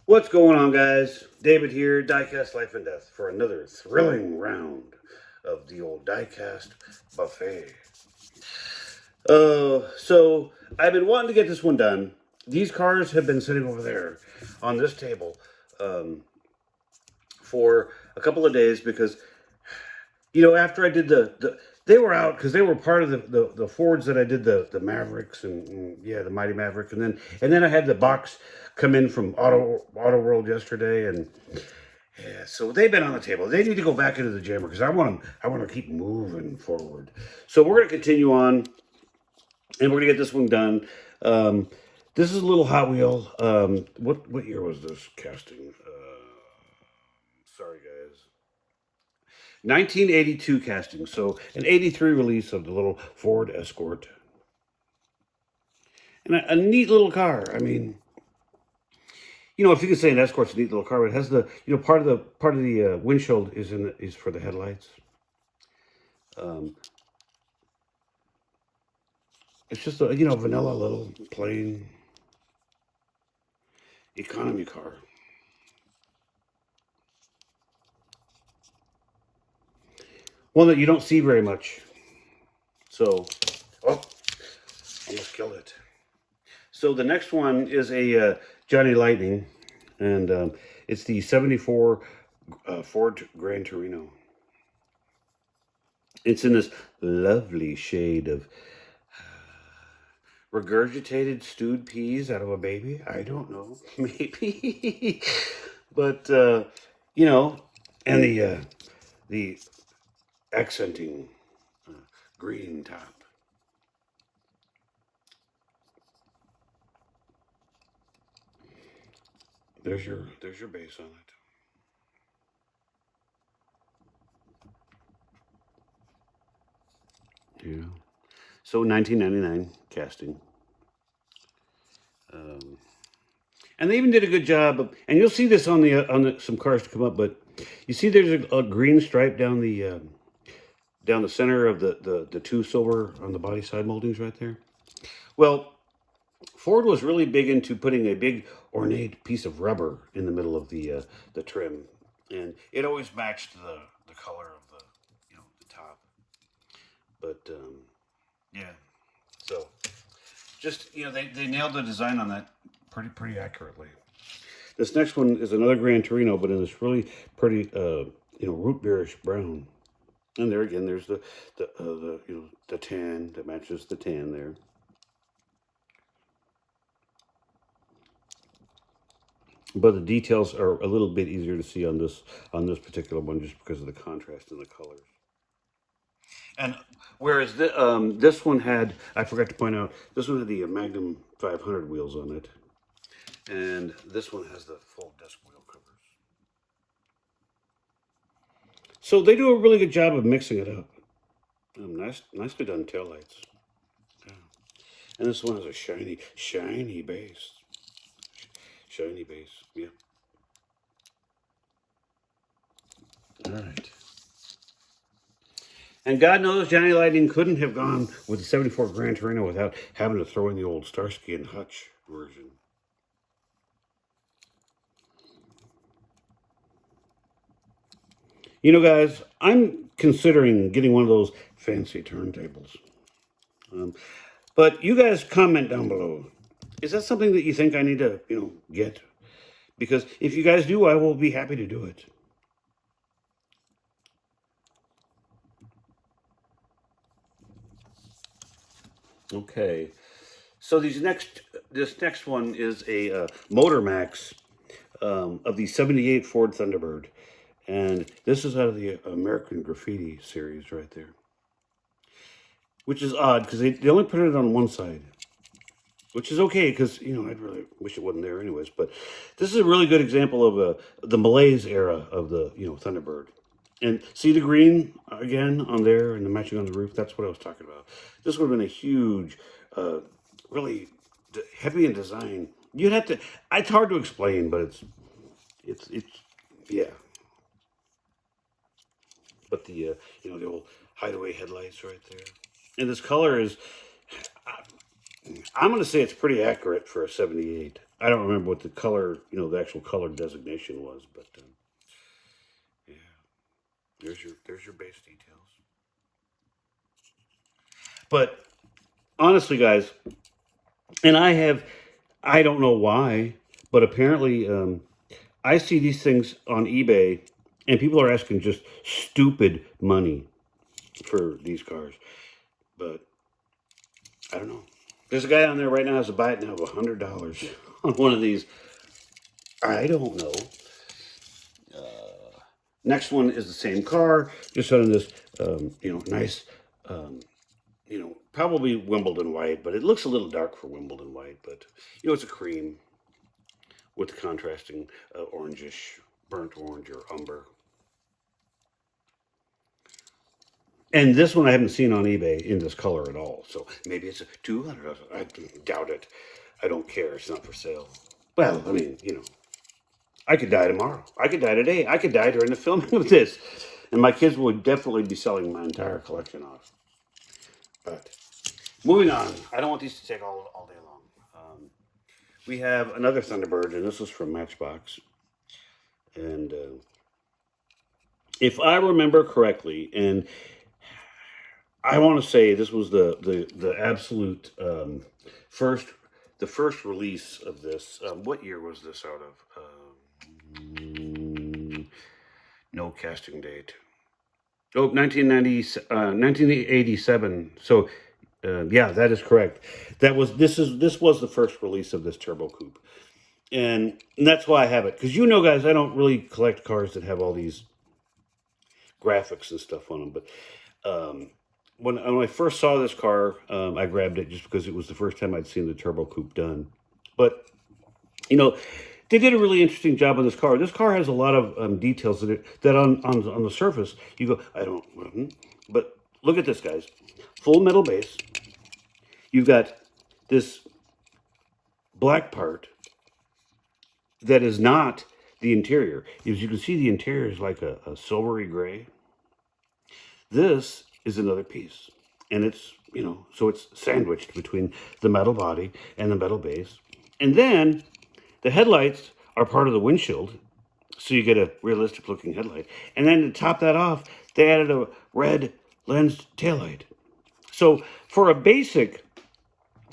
What's going on, guys? David here, Diecast Life and Death, for another thrilling round of the old Diecast buffet. So I've been wanting to get this one done. These cars have been sitting over there on this table for a couple of days because, after I did they were out because they were part of the Fords that I did the Mavericks and the Mighty Maverick, and then I had the box come in from Auto World yesterday, and yeah, so they've been on the table. They need to go back into the jammer because I want to keep moving forward. So we're going to continue on, and we're going to get this one done. This is a little Hot Wheel. What year was this casting? Sorry, guys. 1982 casting, so an 83 release of the little Ford Escort. And a neat little car. I mean, if you could say an Escort's a neat little car, but it has the, part of the windshield is for the headlights. It's just a, vanilla little plain economy car. One that you don't see very much. So, almost killed it. So the next one is a Johnny Lightning, and it's the 74 Ford Gran Torino. It's in this lovely shade of regurgitated stewed peas out of a baby. I don't know, maybe, but and the accenting green top. There's your base on it. Yeah. So 1999 casting. And they even did a good job of, and you'll see this on the some cars to come up, but you see there's a green stripe down the center of the two silver on the body side moldings right there. Well, Ford was really big into putting a big ornate piece of rubber in the middle of the trim, and it always matched the color of the top. But yeah, so just they nailed the design on that pretty accurately. This next one is another Gran Torino, but in this really pretty root beerish brown. And there again, there's the tan that matches the tan there. But the details are a little bit easier to see on this particular one just because of the contrast in the colors. And whereas this one had, I forgot to point out, this one had the Magnum 500 wheels on it. And this one has the full disc wheel covers. So they do a really good job of mixing it up. Nicely done taillights. Yeah. And this one has a shiny base. Shiny base, yeah. All right. And God knows Johnny Lightning couldn't have gone with the 74 Gran Torino without having to throw in the old Starsky and Hutch version. Guys, I'm considering getting one of those fancy turntables. But you guys comment down below. Is that something that you think I need to, get? Because if you guys do, I will be happy to do it. Okay, so this next one is a Motor Max of the '78 Ford Thunderbird, and this is out of the American Graffiti series right there, which is odd because they only put it on one side, which is okay because I'd really wish it wasn't there anyways. But this is a really good example of the Malaise era of the Thunderbird. And see the green again on there and the matching on the roof? That's what I was talking about. This would have been a huge, really heavy in design. You'd have to, it's hard to explain, but it's yeah. But the old hideaway headlights right there. And this color is, I'm going to say it's pretty accurate for a '78. I don't remember what the color, the actual color designation was, but yeah, there's your base details. But honestly, guys, and I don't know why, but apparently, I see these things on eBay, and people are asking just stupid money for these cars. But I don't know. There's a guy on there right now has a buy it now of $100 on one of these. I don't know. Next one is the same car, just on this, nice, probably Wimbledon white, but it looks a little dark for Wimbledon white. But it's a cream with the contrasting orangish, burnt orange or umber. And this one I haven't seen on eBay in this color at all. So maybe it's a $200. I doubt it. I don't care. It's not for sale. Well, I mean, I could die tomorrow. I could die today. I could die during the filming of this. And my kids would definitely be selling my entire collection off. But moving on. I don't want these to take all day long. We have another Thunderbird, and this is from Matchbox. And if I remember correctly, and I want to say this was the absolute first release of this. What year was this out of? No casting date. Oh, 1987. So, yeah, that is correct. This was the first release of this turbo coupe, and that's why I have it. Because guys, I don't really collect cars that have all these graphics and stuff on them. But when I first saw this car, I grabbed it just because it was the first time I'd seen the turbo coupe done. But they did a really interesting job on this car. This car has a lot of details that on the surface you go, I don't. But look at this, guys. Full metal base. You've got this black part that is not the interior. As you can see, the interior is like a silvery gray. This is another piece, and it's so it's sandwiched between the metal body and the metal base, and then the headlights are part of the windshield, so you get a realistic looking headlight. And then to top that off, they added a red lensed taillight. So for a basic,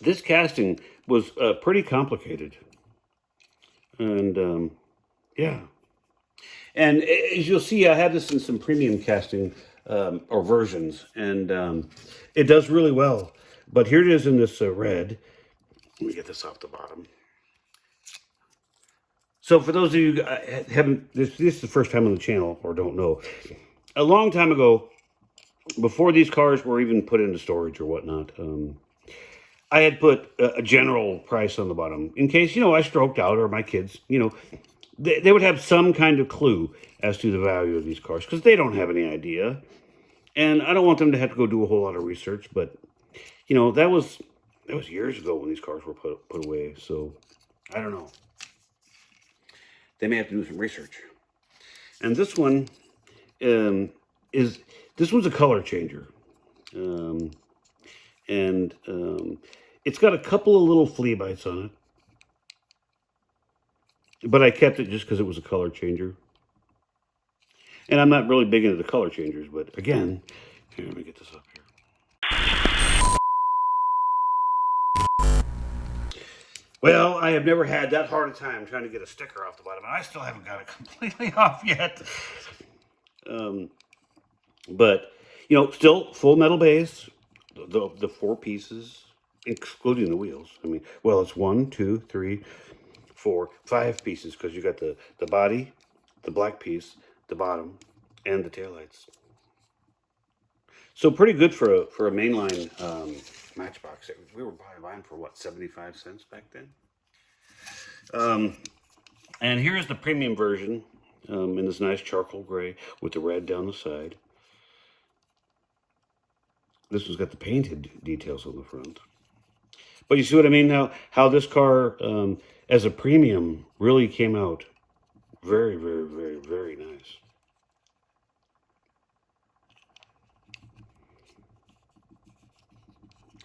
this casting was pretty complicated. And yeah. And as you'll see, I have this in some premium casting or versions, and it does really well. But here it is in this red. Let me get this off the bottom. So for those of you who haven't, this is the first time on the channel or don't know, a long time ago, before these cars were even put into storage or whatnot, I had put a general price on the bottom in case, I stroked out or my kids, they would have some kind of clue as to the value of these cars because they don't have any idea. And I don't want them to have to go do a whole lot of research, but, that was years ago when these cars were put away. So I don't know. They may have to do some research. And this one this one's a color changer. It's got a couple of little flea bites on it. But I kept it just because it was a color changer. And I'm not really big into the color changers, but again, here, let me get this up here. Well, I have never had that hard a time trying to get a sticker off the bottom, and I still haven't got it completely off yet. But, still full metal base, the four pieces, excluding the wheels. I mean, well, it's 1, 2, 3, 4, 5 pieces because you got the body, the black piece, the bottom, and the taillights. So pretty good for a mainline Matchbox. We were probably buying for what, 75 cents back then. And here's the premium version in this nice charcoal gray with the red down the side. This one's got the painted details on the front. But you see what I mean now? How this car, as a premium, really came out very, very, very, very nice.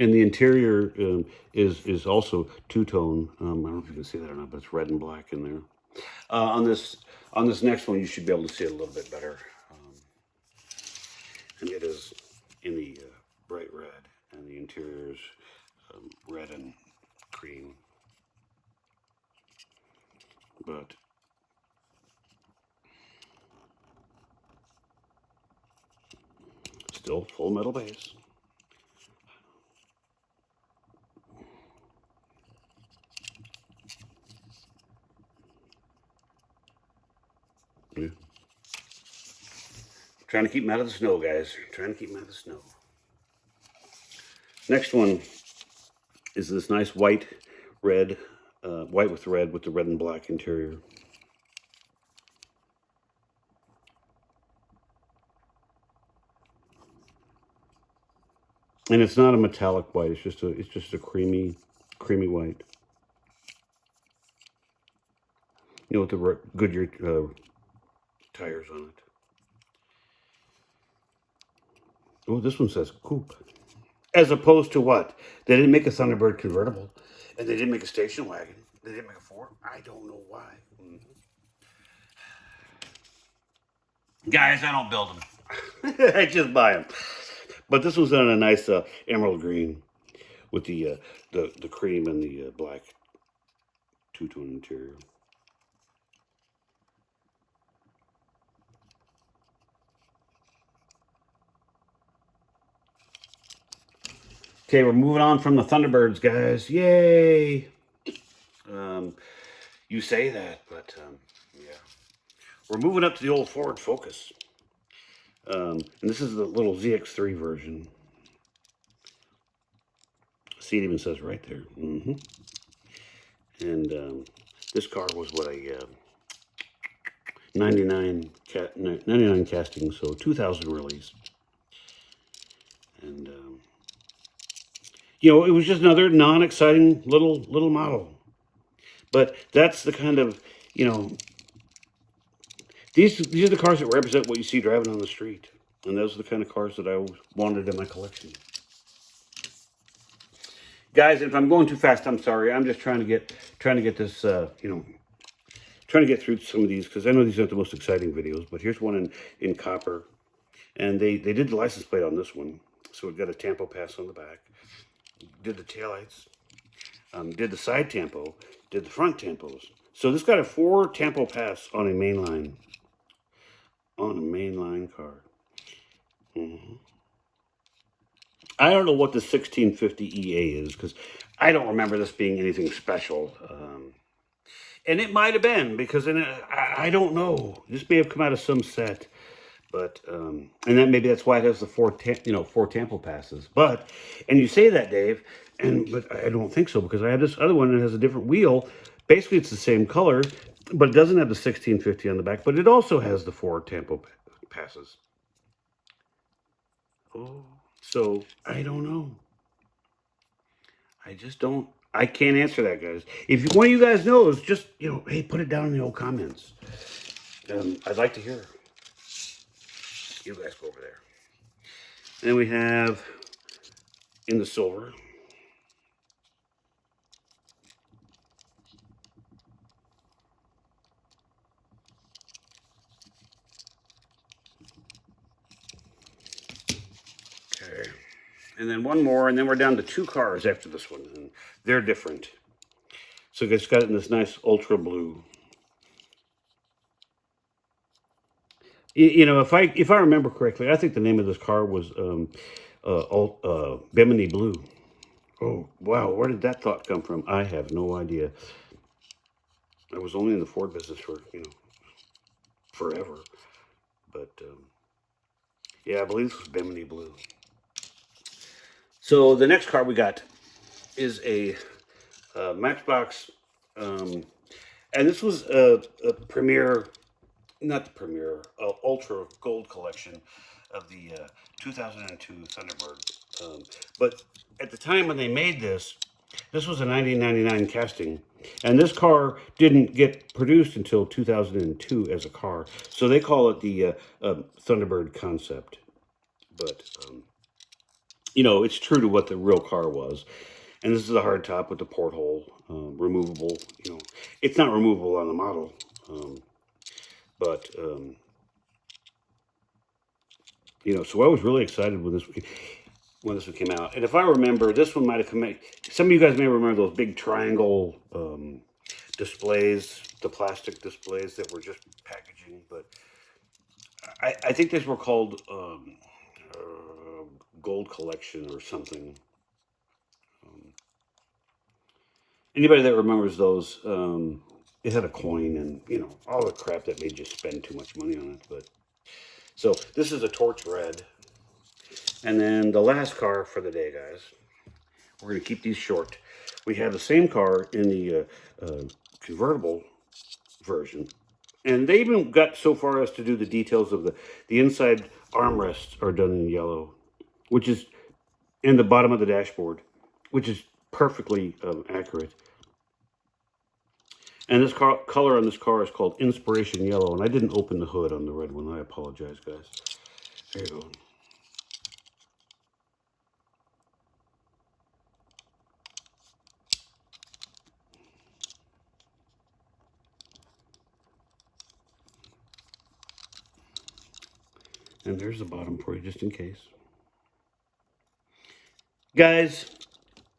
And the interior is also two-tone. I don't know if you can see that or not, but it's red and black in there. On this next one, you should be able to see it a little bit better. And it is in the bright red, and the interior is red and cream. But still full metal base. Yeah. Trying to keep them out of the snow, guys. Trying to keep them out of the snow. Next one is this nice white red, white with red with the red and black interior. And it's not a metallic white. It's just a creamy white. You know, with the Goodyear tires on it. Oh, this one says coupe. As opposed to what? They didn't make a Thunderbird convertible, and they didn't make a station wagon. They didn't make a Ford. I don't know why. Guys, I don't build them. I just buy them. But this one's on a nice emerald green with the cream and the black two-tone interior. Okay, we're moving on from the Thunderbirds, guys. Yay! You say that, but yeah. We're moving up to the old Ford Focus. And this is the little ZX3 version. See, it even says right there. And this car was what a 99 casting, so 2000 release. And you know, it was just another non-exciting little model. But that's the kind of, you know, these are the cars that represent what you see driving on the street. And those are the kind of cars that I always wanted in my collection. Guys, if I'm going too fast, I'm sorry. I'm just trying to get this, you know, trying to get through some of these, because I know these aren't the most exciting videos. But here's one in copper. And they did the license plate on this one. So it got a tampo pass on the back. Did the taillights. Did the side tampo. Did the front tampos. So this got a 4 tampo pass on a mainline. On a mainline car. I don't know what the 1650 EA is, because I don't remember this being anything special. And it might have been, because I don't know. This may have come out of some set. But and then maybe that's why it has the 4 tampo passes. But, and you say that, Dave, but I don't think so, because I have this other one that has a different wheel. Basically, it's the same color, but it doesn't have the 1650 on the back. But it also has the 4 tampo passes. Oh, so I don't know. I just don't. I can't answer that, guys. If one of you guys knows, just, you know, hey, put it down in the old comments. I'd like to hear. You guys go over there. Then we have in the silver. Okay. And then one more, and then we're down to 2 cars after this one, and they're different. So it's got it in this nice ultra blue. You know, if I remember correctly, I think the name of this car was Bimini Blue. Oh, wow, where did that thought come from? I have no idea. I was only in the Ford business for, you know, forever. But, yeah, I believe this was Bimini Blue. So the next car we got is a Matchbox, and this was a Premier, not the Premier, Ultra Gold collection of the 2002 Thunderbird. But at the time when they made this was a 1999 casting, and this car didn't get produced until 2002 as a car. So they call it the Thunderbird concept. But it's true to what the real car was. And this is a hard top with the porthole, removable. It's not removable on the model, but so I was really excited when this one came out. And if I remember, this one might have come out. Some of you guys may remember those big triangle displays, the plastic displays that were just packaging. But I think these were called Gold Collection or something. Anybody that remembers those, it had a coin and all the crap that made you spend too much money on it. But so this is a torch red. And then the last car for the day, guys. We're going to keep these short. We have the same car in the convertible version. And they even got so far as to do the details of the inside armrests are done in yellow, which is in the bottom of the dashboard, which is perfectly accurate. And this color on this car is called Inspiration Yellow. And I didn't open the hood on the red one. I apologize, guys. There you go. And there's the bottom for you, just in case. Guys,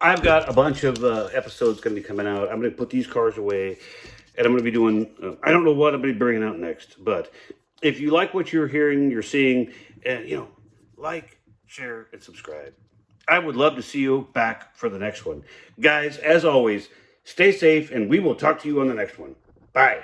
I've got a bunch of episodes going to be coming out. I'm going to put these cars away, and I'm going to be doing, I don't know what I'm going to be bringing out next, but if you like what you're hearing, you're seeing, like, share, and subscribe. I would love to see you back for the next one. Guys, as always, stay safe, and we will talk to you on the next one. Bye.